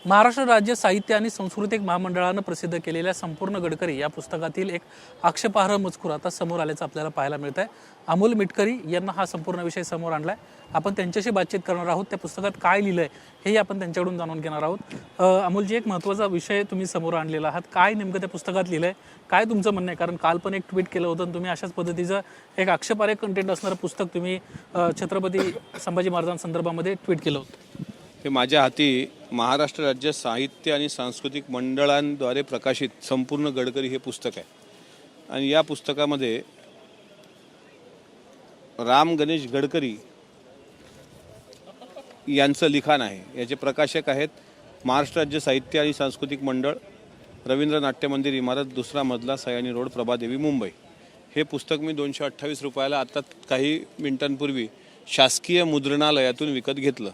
महाराष्ट्र राज्य साहित्य आणि सांस्कृतिक महामंडळानं प्रसिद्ध केलेल्या संपूर्ण गडकरी या पुस्तकातील एक आक्षेपार्ह मजकूर आता समोर आल्याचं आपल्याला पाहायला मिळत आहे। अमोल मिटकरी यांना हा संपूर्ण विषय समोर आणलाय। आपण त्यांच्याशी बातचीत करणार आहोत। त्या पुस्तकात काय लिहिलंय हेही आपण त्यांच्याकडून जाणून घेणार आहोत। अमोलजी, एक महत्त्वाचा विषय तुम्ही समोर आणलेला आहात, काय नेमकं त्या पुस्तकात लिहिलंय, काय तुमचं म्हणणं आहे? कारण काल पण एक ट्विट केलं होतं, तुम्ही अशाच पद्धतीचं एक आक्षेपार्ह कंटेंट असणारं पुस्तक तुम्ही छत्रपती संभाजी महाराजांसंदर्भामध्ये ट्विट केलं होतं। हे माझ्या हाती महाराष्ट्र राज्य साहित्य आणि सांस्कृतिक मंडळांद्वारे प्रकाशित संपूर्ण गडकरी हे पुस्तक आहे आणि या पुस्तकामध्ये राम गणेश गडकरी यांचं लिखाण आहे। याचे प्रकाशक आहेत महाराष्ट्र राज्य साहित्य आणि सांस्कृतिक मंडळ, रवींद्र नाट्य मंदिर, इमारत, दुसरा मजला, सयानी रोड, प्रभादेवी, मुंबई। हे पुस्तक मी 228 रुपयाला आता काही मिनिटांपूर्वी शासकीय मुद्रणालयातून विकत घेतलं।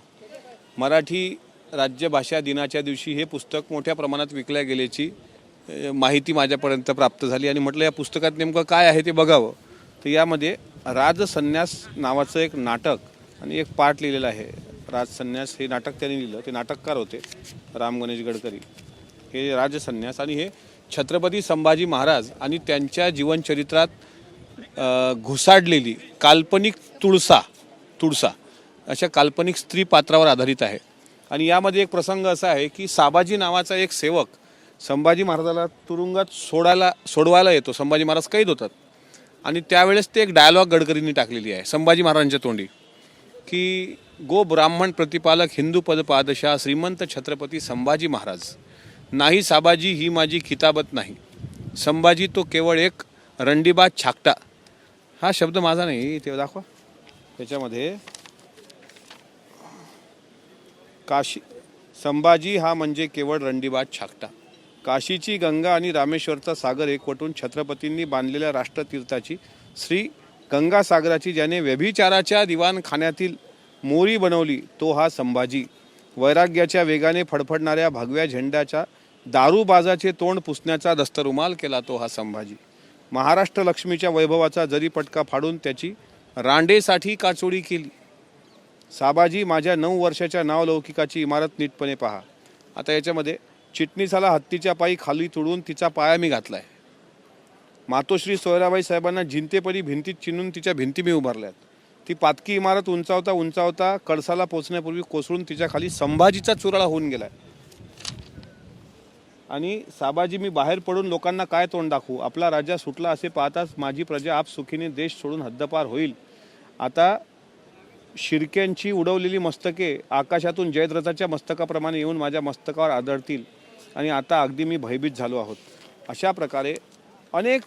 मराठी राज्यभाषा दिनाच्या दिवशी हे पुस्तक मोठ्या प्रमाणात विकल्या गेल्याची माहिती माझ्यापर्यंत प्राप्त झाली आणि म्हटलं या पुस्तकात नेमकं काय आहे ते बघावं। तर यामध्ये राजसन्यास नावाचं एक नाटक आणि एक पाठ लिहिलेला आहे। राजसन्यास हे नाटक त्यांनी लिहिलं, ते नाटककार होते राम गणेश गडकरी। हे राजसन्यास आणि हे छत्रपती संभाजी महाराज आणि त्यांच्या जीवनचरित्रात घुसाडलेली काल्पनिक तुळसा अशा काल्पनिक स्त्री पात्रावर आधारित आहे। आणि यामध्ये एक प्रसंग असा आहे की साबाजी नावाचा एक सेवक संभाजी महाराजाला तुरुंगात सोडवायला येतो। संभाजी महाराज कैद होतात आणि त्यावेळेस ते एक डायलॉग गडकरींनी टाकलेली आहे संभाजी महाराजांच्या तोंडी की गो ब्राह्मण प्रतिपालक हिंदू पद पादशाह श्रीमंत छत्रपती संभाजी महाराज, नाही साबाजी ही माझी खिताबत नाही, संभाजी तो केवळ एक रंडीबाज छाकटा। हा शब्द माझा नाही, ते दाखवा। त्याच्यामध्ये काशी संभाजी हा म्हणजे केवळ रंडीबाज छाकटा। काशीची गंगा आणि रामेश्वरचा सागर एकवटून छत्रपतींनी बांधलेल्या राष्ट्रतीर्थाची श्री गंगासागराची ज्याने व्यभिचाराच्या दिवाणखान्यातील मोरी बनवली तो हा संभाजी। वैराग्याच्या वेगाने फडफडणाऱ्या भगव्या झेंड्याच्या दारूबाजाचे तोंड पुसण्याचा दस्तरुमाल केला तो हा संभाजी। महाराष्ट्र लक्ष्मीच्या वैभवाचा जरी पटका फाडून त्याची रांडेसाठी काचोडी केली। साबाजी माझ्या 9 वर्षाच्या नावलौकिकाची इमारत नीटपणे पहा। आता याच्यामध्ये चिटणीसाला हत्तीच्या पायी खाली तुडून तिचा पाया मी घातलाय। मातोश्री सोयराबाई साहेबांना जिंतेपरी भिंतीत चिनून तिच्या भिंती मी उभारल्यात। ती पातकी इमारत उंचावता कळसाला पोचण्यापूर्वी कोसळून तिच्या खाली संभाजीचा चुराळा होऊन गेलाय। आणि साबाजी मी बाहेर पडून लोकांना काय तोंड दाखवू, आपला राजा सुटला असे पाहताच माझी प्रजा आप सुखीने देश सोडून हद्दपार होईल। आता शिर्क्यांची उडवलेली मस्तके आकाशातून जयद्रथाच्या मस्तकाप्रमाणे येऊन माझ्या मस्तकावर आदळतील आणि आता अगदी मी भयभीत झालो आहोत। अशा प्रकारे अनेक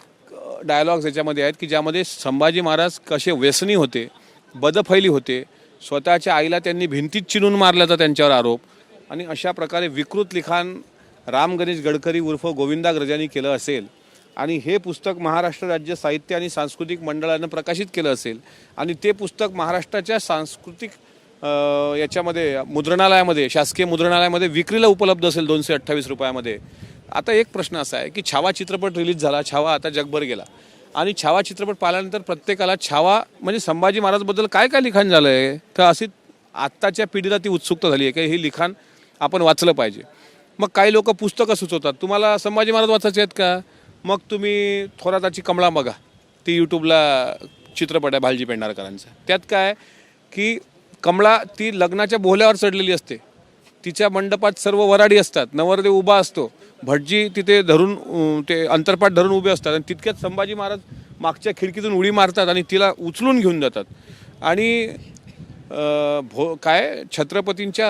डायलॉग्स याच्यामध्ये आहेत की ज्यामध्ये संभाजी महाराज कसे व्यसनी होते, बदफैली होते, स्वतःच्या आईला त्यांनी भिंतीत चिरून मारल्याचा त्यांच्यावर आरोप, आणि अशा प्रकारे विकृत लिखाण राम गणेश गडकरी उर्फ गोविंदाग्रजांनी केलं असेल आणि हे पुस्तक महाराष्ट्र राज्य साहित्य आणि सांस्कृतिक मंडळानं प्रकाशित केलं असेल आणि ते पुस्तक महाराष्ट्राच्या सांस्कृतिक याच्यामध्ये मुद्रणालयामध्ये, शासकीय मुद्रणालयामध्ये विक्रीला उपलब्ध असेल 228 रुपयामध्ये। आता एक प्रश्न असा आहे की छावा चित्रपट रिलीज झाला, छावा आता जगभर गेला आणि छावा चित्रपट पाहिल्यानंतर प्रत्येकाला छावा म्हणजे संभाजी महाराजबद्दल काय काय लिखाण झालं आहे, तर अशी आत्ताच्या पिढीला ती उत्सुकता झाली आहे की हे लिखाण आपण वाचलं पाहिजे। मग काही लोक पुस्तकं सुचवतात, तुम्हाला संभाजी महाराज वाचायचे आहेत का, मग तुम्ही थोराताची कमळा बघा, ती यूट्यूबला चित्रपट आहे भालजी पेंढारकरांचा। त्यात काय की कमळा ती लग्नाच्या बोहल्यावर चढलेली असते, तिच्या मंडपात सर्व वराडी असतात, नवरदेव उभा असतो, भटजी तिथे धरून ते अंतरपाट धरून उभे असतात आणि तितक्यात संभाजी महाराज मागच्या खिडकीतून उडी मारतात आणि तिला उचलून घेऊन जातात आणि छत्रपतींची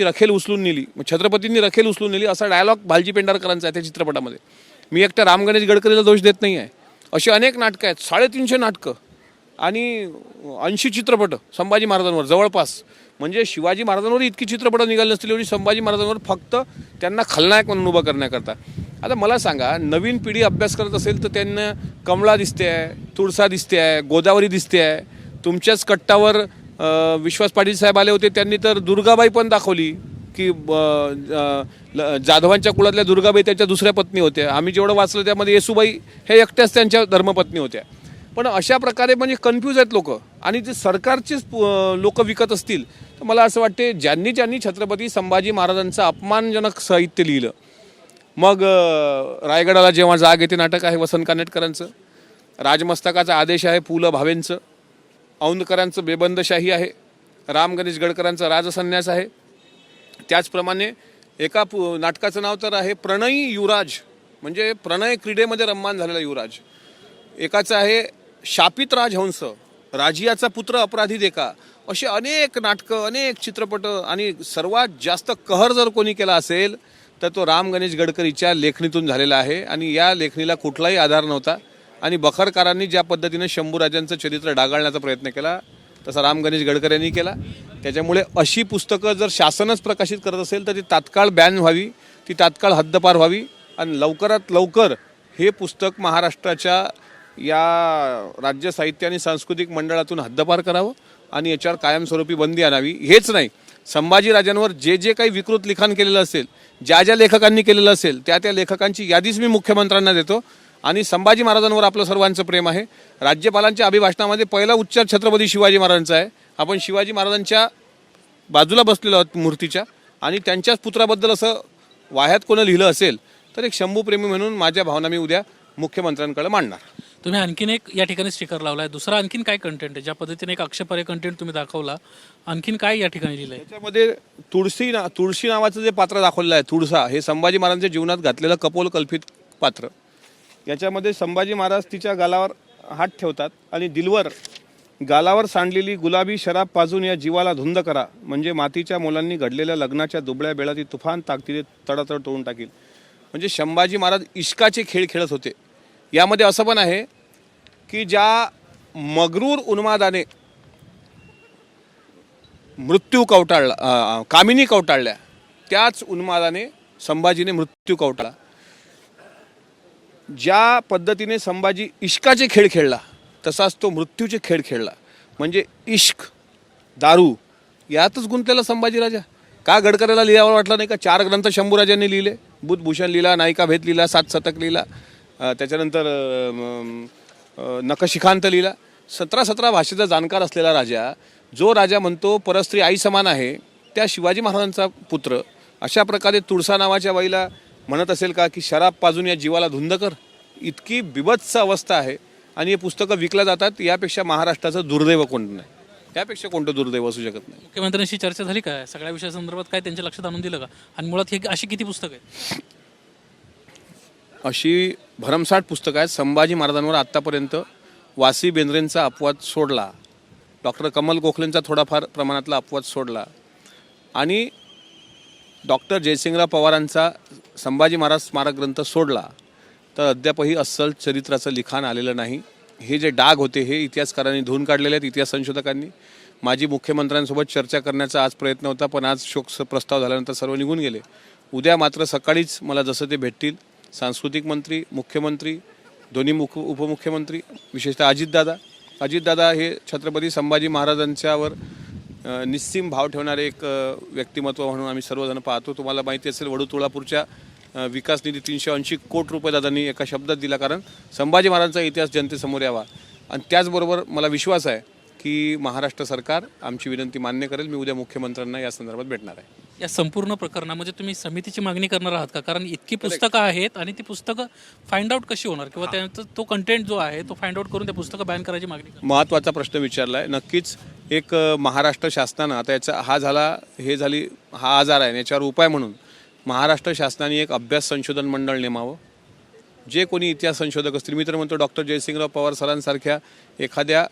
रखेल उचलून नेली, छत्रपतींनी रखेल उचलून नेली असा डायलॉग भालजी पेंढारकरांचा आहे त्या चित्रपटामध्ये। मी एकटा राम गणेश गडकरीला दोष देत नाही आहे, अशी अनेक नाटकं आहेत, 350 नाटकं आणि 80 चित्रपट संभाजी महाराजांवर जवळपास। म्हणजे शिवाजी महाराजांवर इतकी चित्रपटं निघाली नसतील एवढी संभाजी महाराजांवर फक्त त्यांना खलनायक म्हणून उभं करण्याकरता। आता मला सांगा, नवीन पिढी अभ्यास करत असेल तर त्यांना कमळा दिसते आहे, तुळसा दिसते आहे, गोदावरी दिसते आहे। तुमच्याच कट्टावर विश्वास पाटील साहेब आले होते, त्यांनी तर दुर्गाबाई पण दाखवली की जाधवांच्या कुळातल्या दुर्गाबाई त्यांच्या दुसऱ्या पत्नी होत्या। आम्ही जेवढं वाचलं त्यामध्ये येसूबाई हे एकट्याच त्यांच्या धर्मपत्नी होत्या। पण अशा प्रकारे म्हणजे कन्फ्यूज आहेत लोक आणि ते सरकारचेच लोक विकत असतील तर मला असं वाटते ज्यांनी ज्यांनी छत्रपती संभाजी महाराजांचं अपमानजनक साहित्य लिहिलं, मग रायगडाला जेव्हा जाग येते नाटक आहे वसंत कानेटकरांचं, राजमस्तकाचा आदेश आहे पु ल भावेंचं, औंधकरांचं बेबंदशाही आहे, राम गणेश गडकरांचा राजसन्यास आहे, त्याचप्रमाणे एका नाटकाचं नाव तर आहे प्रणयी युवराज, म्हणजे प्रणय क्रीडेमध्ये रम्मान झालेला युवराज, एकाचं आहे शापित राजहंस, राजियाचा पुत्र अपराधी देखा, असे अनेक नाटकं, अनेक चित्रपट, आणि सर्वात जास्त कहर जर कोणी केला असेल तर तो राम गणेश गडकरीच्या लेखणीतून झालेला आहे. आणि या लेखणीला कुठलाही आधार नव्हता. आणि बखरकारांनी ज्या पद्धतीने शंभूराजांचं चरित्र डागाळण्याचा प्रयत्न केला तसा राम गणेश गडकरींनी केला. त्याच्यामुळे अशी पुस्तकं जर शासनच प्रकाशित करत असेल तर ती तात्काळ बॅन व्हावी, ती तात्काळ हद्दपार व्हावी, आणि लवकरात लवकर हे पुस्तक महाराष्ट्राच्या या राज्य साहित्य आणि सांस्कृतिक मंडळातून हद्दपार करावं आणि याच्यावर कायमस्वरूपी बंदी आणावी. हेच नाही, संभाजीराजांवर जे जे काही विकृत लिखाण केलेलं असेल, ज्या ज्या लेखकांनी केलेलं असेल त्या त्या लेखकांची यादीच मी मुख्यमंत्र्यांना देतो. आणि संभाजी महाराजांवर आपलं सर्वांचं प्रेम आहे. राज्यपालांच्या अभिभाषणामध्ये पहिला उच्चार छत्रपती शिवाजी महाराजांचा आहे. आपण शिवाजी महाराजांच्या बाजूला बसलेलो आहोत मूर्तीच्या, आणि त्यांच्याच पुत्राबद्दल असं वाह्यात कोणी लिहिलं असेल तर एक शंभूप्रेमी म्हणून माझ्या भावना मी उद्या मुख्यमंत्र्यांकडे मांडणार. तुम्ही आणखीन एक या ठिकाणी स्टिकर लावलाय, दुसरा आणखीन काय कंटेंट आहे? ज्या पद्धतीने एक आक्षेपार्ह कंटेंट तुम्ही दाखवला, आणखीन काय या ठिकाणी लिहिलंय? त्याच्यामध्ये तुळशी नावाचं जे पात्र दाखवलेलं आहे, तुळसा, हे संभाजी महाराजांच्या जीवनात घातलेलं कपोल कल्पित पात्र. याच्यामध्ये संभाजी महाराज तिच्या गालावर हात ठेवतात आणि दिलवर गालावर सांडलेली गुलाबी शराब पाजून या जीवाला धुंद करा, म्हणजे मातीच्या मुलांनी घडलेल्या लग्नाच्या दुबळ्या बेळाची तुफान ताकदीने तडातड तोडून टाकील. म्हणजे संभाजी महाराज इश्काचे खेळ खेळत होते. यामध्ये असं पण आहे की ज्या मगरूर उन्मादाने मृत्यू कवटाळला, कामिनी कवटाळल्या, त्याच उन्मादाने संभाजीने मृत्यू कवटाळला. ज्या पद्धतीने संभाजी इश्काचे खेळ खेळला तसाच तो मृत्यूचे खेळ खेळला. म्हणजे इश्क, दारू यातच गुंतलेला संभाजीराजा. का गडकरीला लिहावं वाटलं नाही का? 4 ग्रंथ शंभूराजांनी लिहिले, बुधभूषण लिहिला, नायिका भेद लिहिला, 7 शतक लिहिला, त्याच्यानंतर नखशिखांत लिहिला. 17 भाषेचा जाणकार असलेला राजा, जो राजा म्हणतो परस्त्री आई समान आहे, त्या शिवाजी महाराजांचा पुत्र अशा प्रकारे तुळसा नावाच्या बाईला म्हणत असेल का की शराब पाजून या जीवाला धुंद कर? इतकी बिभत्स अवस्था आहे. आणि हे पुस्तकं विकल्या जातात. यापेक्षा महाराष्ट्राचं दुर्दैव कोणतं नाही, यापेक्षा कोणतं दुर्दैव असू शकत नाही. मुख्यमंत्र्यांशी चर्चा झाली का सगळ्या विषयासंदर्भात? काय त्यांच्या लक्षात आणून दिलं का? आणि मुळात हे अशी किती पुस्तकं आहेत? अशी भरमसाठ पुस्तकं आहेत. संभाजी महाराजांवर आत्तापर्यंत वासी बेंद्रेंचा अपवाद सोडला, डॉक्टर कमल गोखलेंचा थोडाफार प्रमाणातला अपवाद सोडला, आणि डॉक्टर जयसिंगराव पवारांचा संभाजी महाराज स्मारक ग्रंथ सोडला, तर अद्यापही अस्सल चरित्राचं लिखाण आलेलं नाही. हे जे डाग होते हे इतिहासकारांनी धुवून काढलेले आहेत, इतिहास संशोधकांनी. माझी मुख्यमंत्र्यांसोबत चर्चा करण्याचा आज प्रयत्न होता, पण आज शोक प्रस्ताव झाल्यानंतर सर्व निघून गेले. उद्या मात्र सकाळीच मला जसं ते भेटतील, सांस्कृतिक मंत्री, मुख्यमंत्री, दोन्ही उपमुख्यमंत्री, विशेषतः अजितदादा हे छत्रपती संभाजी महाराजांच्यावर निस्सीम भाव ठेवणारे एक व्यक्तिमत्व म्हणून आम्ही सर्वजण पाहतो. तुम्हाला माहिती असेल वडू तुळापूरच्या विकास निधी 380 कोटी रुपये दादांनी एका शब्दात दिला, कारण संभाजी महाराजांचा इतिहास जनतेसमोर यावा. आणि त्याचबरोबर मला विश्वास आहे की महाराष्ट्र सरकार आमची विनंती मान्य करेल. मी उद्या मुख्यमंत्र्यांना या संदर्भात भेटणार आहे. या संपूर्ण प्रकरणामध्ये तुम्ही समितीची मागणी करणार आहात का? कारण इतकी पुस्तकं आहेत आणि ती पुस्तकं फाइंड आउट कशी होणार, किंवा त्यांचा तो कंटेंट जो आहे तो फाइंड आउट करून त्या पुस्तकं बॅन करायची मागणी? महत्त्वाचा प्रश्न विचारला आहे. नक्कीच एक महाराष्ट्र शासनानं आता याचा हा आजार आहे याच्यावर उपाय म्हणून महाराष्ट्र शासनाने एक अभ्यास संशोधन मंडळ नेमावं. जे कोणी इतिहास संशोधक असतील, मी तर म्हणतो डॉक्टर जयसिंगराव पवार सरांसारख्या एखाद्या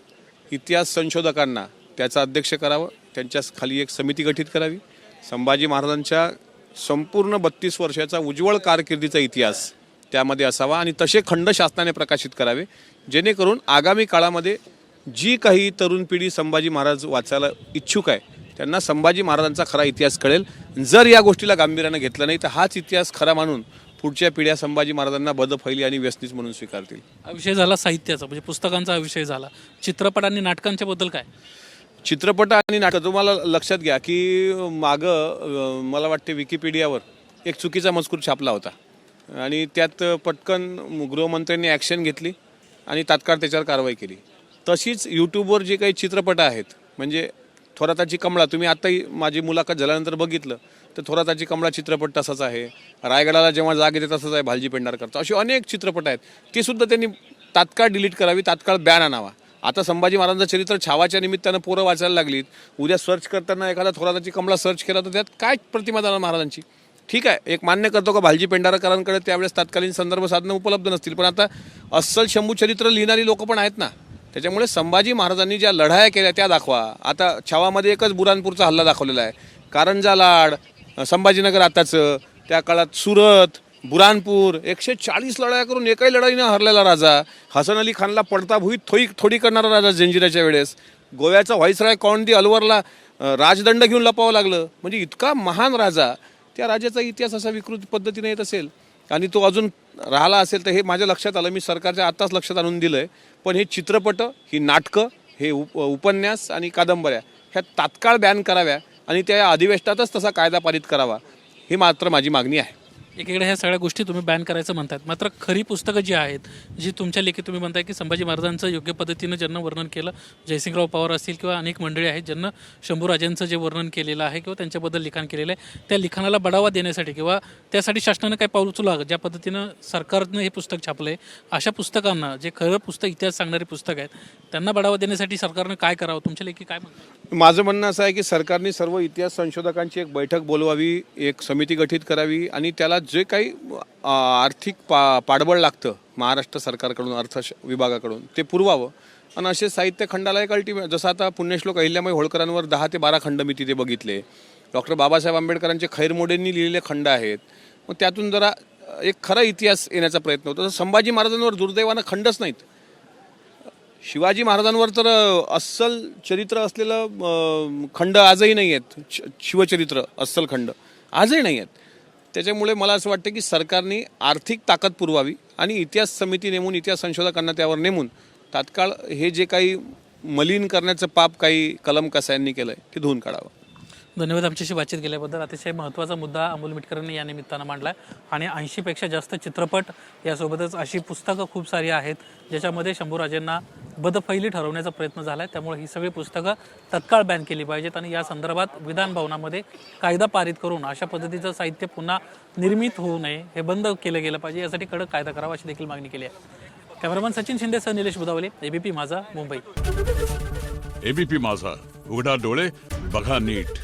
इतिहास संशोधकांना त्याचा अध्यक्ष करावं, त्यांच्या खाली एक समिती गठीत करावी. संभाजी महाराजांच्या संपूर्ण 32 वर्षाचा उज्ज्वल कारकिर्दीचा इतिहास त्यामध्ये असावा आणि तसे खंड शासनाने प्रकाशित करावे, जेणेकरून आगामी काळामध्ये जी काही तरुण पिढी संभाजी महाराज वाचायला इच्छुक आहे त्यांना संभाजी महाराजांचा खरा इतिहास कळेल. जर या गोष्टीला गांभीर्यानं घेतलं नाही तर हाच इतिहास खरा मानून पुढच्या पिढ्या संभाजी महाराजांना बदफैली आणि व्यसनीच म्हणून स्वीकारतील. हा विषय झाला साहित्याचा, म्हणजे पुस्तकांचा हा विषय झाला. चित्रपट आणि नाटकांच्या बद्दल काय? चित्रपट आणि नाटक तुम्हाला लक्षात घ्या की मागं मला वाटते विकिपीडियावर एक चुकीचा मजकूर छापला होता आणि त्यात पटकन गृहमंत्र्यांनी ॲक्शन घेतली आणि तात्काळ त्याच्यावर कारवाई केली. तशीच यूट्यूबवर जे काही चित्रपट आहेत, म्हणजे थोराताची कमळा, तुम्ही आत्ताही माझी मुलाखत झाल्यानंतर बघितलं तर थोराताची कमळा चित्रपट तसाच आहे, रायगडाला जेव्हा जाग येते तसंच आहे भालजी पेंढारकरचा, असे अनेक चित्रपट आहेत, ते सुद्धा त्यांनी तात्काळ डिलीट करावी, तात्काळ बॅन आणावा. आता संभाजी महाराजांचं चरित्र छावाच्या निमित्तानं पोरं वाचायला लागलीत. उद्या सर्च करताना एखादा थोराताची कमळा सर्च केला तर त्यात काय प्रतिमा जाणार महाराजांची? ठीक आहे, एक मान्य करतो का भालजी पेंढारकरांकडे त्यावेळेस तात्कालीन संदर्भ साधनं उपलब्ध नसतील, पण आता अस्सल शंभू चरित्र लिहिणारी लोक पण आहेत ना. त्याच्यामुळे संभाजी महाराजांनी ज्या लढाया केल्या त्या दाखवा. आता छावामध्ये एकच बुरानपूरचा हल्ला दाखवलेला आहे, कारंजा लाड, संभाजीनगर आताचं, त्या काळात सुरत, बुरानपूर, 140 लढाया करून एकही लढाईनं हरलेला राजा, हसन अली खानला पडता भुईत थोडी करणारा राजा जंजिराच्या वेळेस, गोव्याचा व्हाईसराय कॉन्डी अलवरला राजदंड घेऊन लपावं लागलं. म्हणजे इतका महान राजा, त्या राजाचा इतिहास असा विकृत पद्धतीने येत असेल आणि तो अजून राहिला असेल तर हे माझ्या लक्षात आलं. मी सरकारच्या आत्ताच लक्षात आणून दिलं आहे. पण हे चित्रपट, ही नाटकं, हे उपन्यास आणि कादंबऱ्या ह्या तात्काळ बॅन कराव्या आणि त्या अधिवेशनातच तसा कायदा पारित करावा, ही मात्र माझी मागणी आहे. एकीकडे ह्या सगळ्या गोष्टी तुम्ही बॅन करायचं म्हणतात, मात्र खरी पुस्तकं जी आहेत, जी तुमच्या लेखी तुम्ही म्हणताय की संभाजी महाराजांचं योग्य पद्धतीनं ज्यांना वर्णन केलं, जयसिंगराव पवार असतील किंवा अनेक मंडळी आहेत ज्यांना शंभूराजांचं जे वर्णन केलेलं आहे किंवा त्यांच्याबद्दल लिखाण केलेलं आहे, त्या लिखाणाला बढावा देण्यासाठी किंवा त्यासाठी शासनानं काय पाऊल उचललं, ज्या पद्धतीनं सरकारनं हे पुस्तक छापलं आहे, अशा पुस्तकांना, जे खरं पुस्तक इतिहास सांगणारे पुस्तक आहेत, त्यांना बढावा देण्यासाठी सरकारनं काय करावं, तुमच्या लेखी काय म्हणतात? माझं म्हणणं असं आहे की सरकारने सर्व इतिहास संशोधकांची एक बैठक बोलवावी, एक समिती गठीत करावी आणि त्याला जे काही आर्थिक पाठबळ लागतं महाराष्ट्र सरकारकडून, अर्थ विभागाकडून, ते पुरवावं. आणि असे साहित्य खंडाला एक जसं आता पुण्यश्लोक अहिल्याबाई होळकरांवर 10 ते 12 खंड मी तिथे बघितले. डॉक्टर बाबासाहेब आंबेडकरांचे खैरमोडेंनी लिहिलेले खंड आहेत. मग त्यातून जरा एक खरा इतिहास येण्याचा प्रयत्न होतो. संभाजी महाराजांवर दुर्दैवानं खंडच नाहीत. शिवाजी महाराजांवर तर अस्सल चरित्र असलेलं खंड आजही नाही आहेत. शिवचरित्र अस्सल खंड आजही नाही आहेत. त्याच्यामुळे मला असं वाटतं की सरकारने आर्थिक ताकद पुरवावी आणि इतिहास समिती नेमून, इतिहास संशोधकांना त्यावर नेमून तात्काळ हे जे काही मलिन करण्याचं पाप काही कलम कसायांनी केलं आहे ते धुवून काढावं. धन्यवाद आमच्याशी बातचीत केल्याबद्दल. अतिशय महत्त्वाचा मुद्दा अमोल मिटकरांनी या निमित्तानं मांडला आहे आणि 80पेक्षा जास्त चित्रपट, यासोबतच अशी पुस्तकं खूप सारी आहेत ज्याच्यामध्ये शंभूराजांना बदफैली ठरवण्याचा प्रयत्न झाला आहे. त्यामुळे ही सगळी पुस्तकं तत्काळ बॅन केली पाहिजेत आणि या संदर्भात विधान भवनामध्ये कायदा पारित करून अशा पद्धतीचं साहित्य पुन्हा निर्मित होऊ नये, हे बंद केलं गेलं पाहिजे, यासाठी कडक कायदा करावा अशी देखील मागणी केली आहे. कॅमेरामन सचिन शिंदेसह निलेश बुदावले, एबीपी माझा, मुंबई. एबीपी माझा, उघडा डोळे बघा नीट.